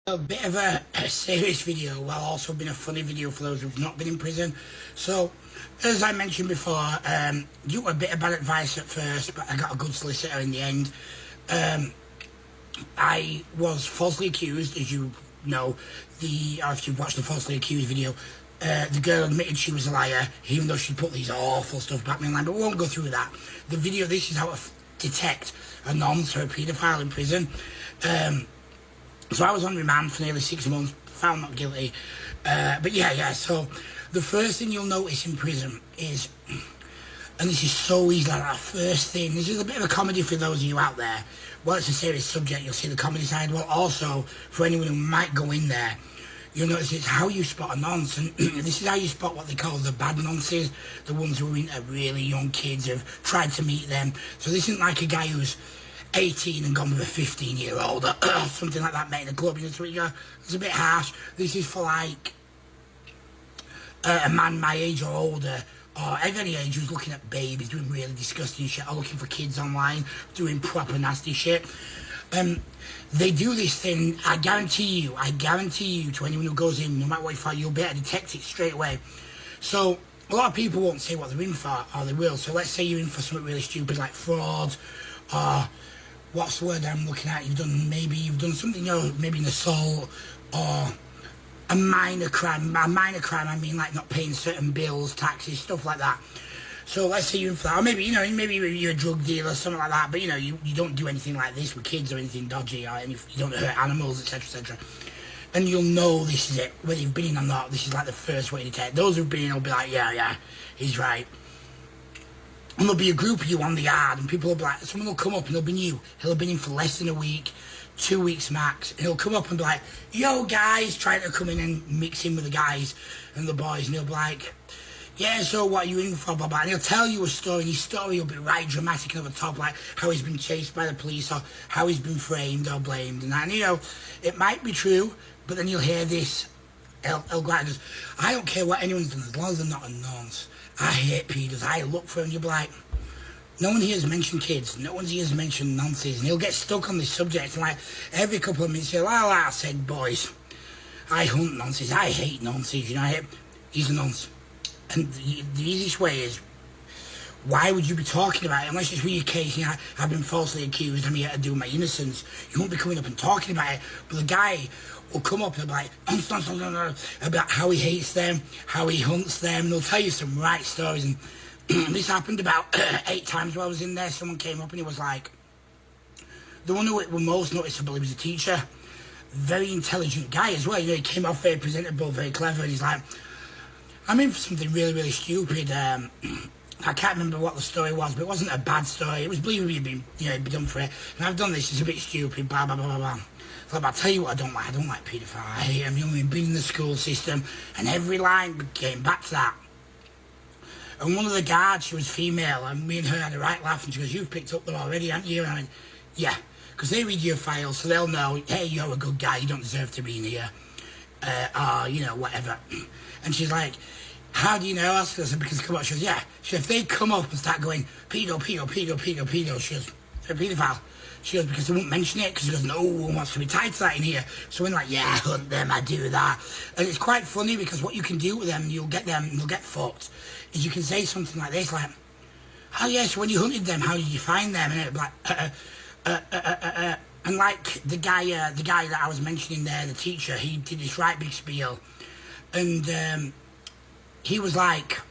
A bit of a serious video while also being a funny video for those who've not been in prison. So, as I mentioned before, you got a bit of bad advice at first, but I got a good solicitor in the end. I was falsely accused, as you know, or if you've watched the falsely accused video, the girl admitted she was a liar, even though she put these awful stuff back me in line, but we won't go through that. The video, this is how to detect a nonce or a paedophile in prison. So I was on remand for nearly 6 months, found not guilty. But yeah, so the first thing you'll notice in prison is, and this is so easy, like that first thing, this is a bit of a comedy for those of you out there. Well, it's a serious subject, you'll see the comedy side. Well, also, for anyone who might go in there, you'll notice it's how you spot a nonce, and this is how you spot what they call the bad nonces, the ones who are into really young kids, who've tried to meet them. So this isn't like a guy who's 18 and gone with a 15-year-old or something like that, met in a club. You know, it's a bit harsh. This is for like a man my age or older, or any age, who's looking at babies, doing really disgusting shit, or looking for kids online, doing proper nasty shit. They do this thing, I guarantee you, to anyone who goes in, no matter what you find, you'll be able to detect it straight away. So, a lot of people won't say what they're in for, or they will. So let's say you're in for something really stupid, like fraud, or what's the word I'm looking at? You've done something, you know, maybe an assault, or a minor crime. By minor crime, I mean like not paying certain bills, taxes, stuff like that. So let's say you're in for that, or maybe, you know, maybe you're a drug dealer, something like that, but you know, you don't do anything like this with kids or anything dodgy, or you don't hurt animals, etc, etc. And you'll know this is it, whether you've been in or not. This is like the first way to detect. Those who've been in will be like, yeah, he's right. And there'll be a group of you on the yard, and people will be like, someone will come up and they'll be new. He'll have been in for less than a week, 2 weeks max, and he'll come up and be like, yo guys, trying to come in and mix in with the guys and the boys, and he'll be like, yeah, so what are you in for, blah, blah, and he'll tell you a story, and his story will be right dramatic and over the top, like how he's been chased by the police, or how he's been framed or blamed, and that, and you know, it might be true, but then you'll hear this, he'll go out and goes, I don't care what anyone's done, as long as they're not a nonce. I hate pedos. I look for him, and you'll be like, no one here has mentioned kids, no one here has mentioned nonces, and he'll get stuck on this subject, and like, every couple of minutes, he'll, well, I said, boys, I hunt nonces, I hate nonces, you know, he's a nonce. And the easiest way is, why would you be talking about it? Unless it's with your case, you know, I've been falsely accused, I'm here to do my innocence. You won't be coming up and talking about it. But the guy will come up and be like, about how he hates them, how he hunts them, and they'll tell you some right stories. And this happened about 8 times while I was in there. Someone came up and he was like, the one who was most noticeable, he was a teacher, very intelligent guy as well. You know, he came off very presentable, very clever, and he's like, I'm in for something really, really stupid. I can't remember what the story was, but it wasn't a bad story. It was believable you'd be, you know, you'd be done for it. And I've done this, it's a bit stupid, blah, blah, blah, blah, blah. So I'll tell you what I don't like. I don't like paedophile. I hate them. You know, we've been in the school system, and every line came back to that. And one of the guards, she was female, and me and her had a right laugh, and she goes, you've picked up them already, haven't you? And I went, yeah, because they read your files, so they'll know, hey, you're a good guy, you don't deserve to be in here, or, you know, whatever. And she's like, how do you know? I said, because come on. She goes, yeah. She goes, if they come up and start going, pedo, she goes, they're a paedophile. She goes, because they won't mention it, because she goes, no one wants to be tied to that in here. So we're like, yeah, I hunt them, I do that. And it's quite funny, because what you can do with them, you'll get fucked, is you can say something like this, like, oh yes, when you hunted them, how did you find them? And it'll be like, and like the guy that I was mentioning there, the teacher, he did this right big spiel, and he was like,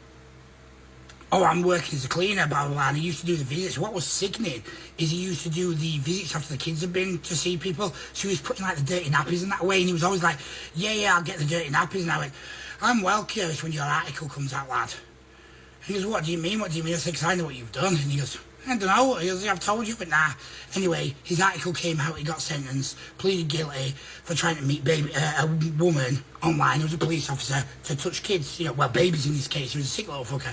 oh, I'm working as a cleaner, blah, blah, blah, and he used to do the visits. What was sickening is he used to do the visits after the kids had been to see people, so he was putting like the dirty nappies in that way, and he was always like, yeah, I'll get the dirty nappies, and I went, I'm well curious when your article comes out, lad. And he goes, what do you mean? I said, because I know what you've done. And he goes, I don't know. He goes, I've told you, but nah. Anyway, his article came out, he got sentenced, pleaded guilty for trying to meet a woman online who was a police officer to touch kids, you know, well, babies in this case. He was a sick little fucker.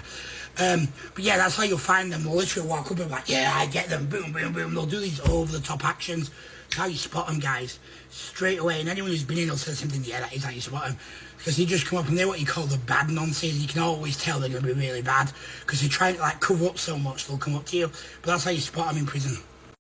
But yeah, that's how you'll find them. They'll literally walk up and be like, yeah, I get them, boom, boom, boom. They'll do these over-the-top actions. That's how you spot them, guys, straight away. And anyone who's been in will say something, yeah, that is how you spot them. Because they just come up and they're what you call the bad nonces. You can always tell they're going to be really bad, because they try to like cover up so much, they'll come up to you. But that's how you spot them in prison.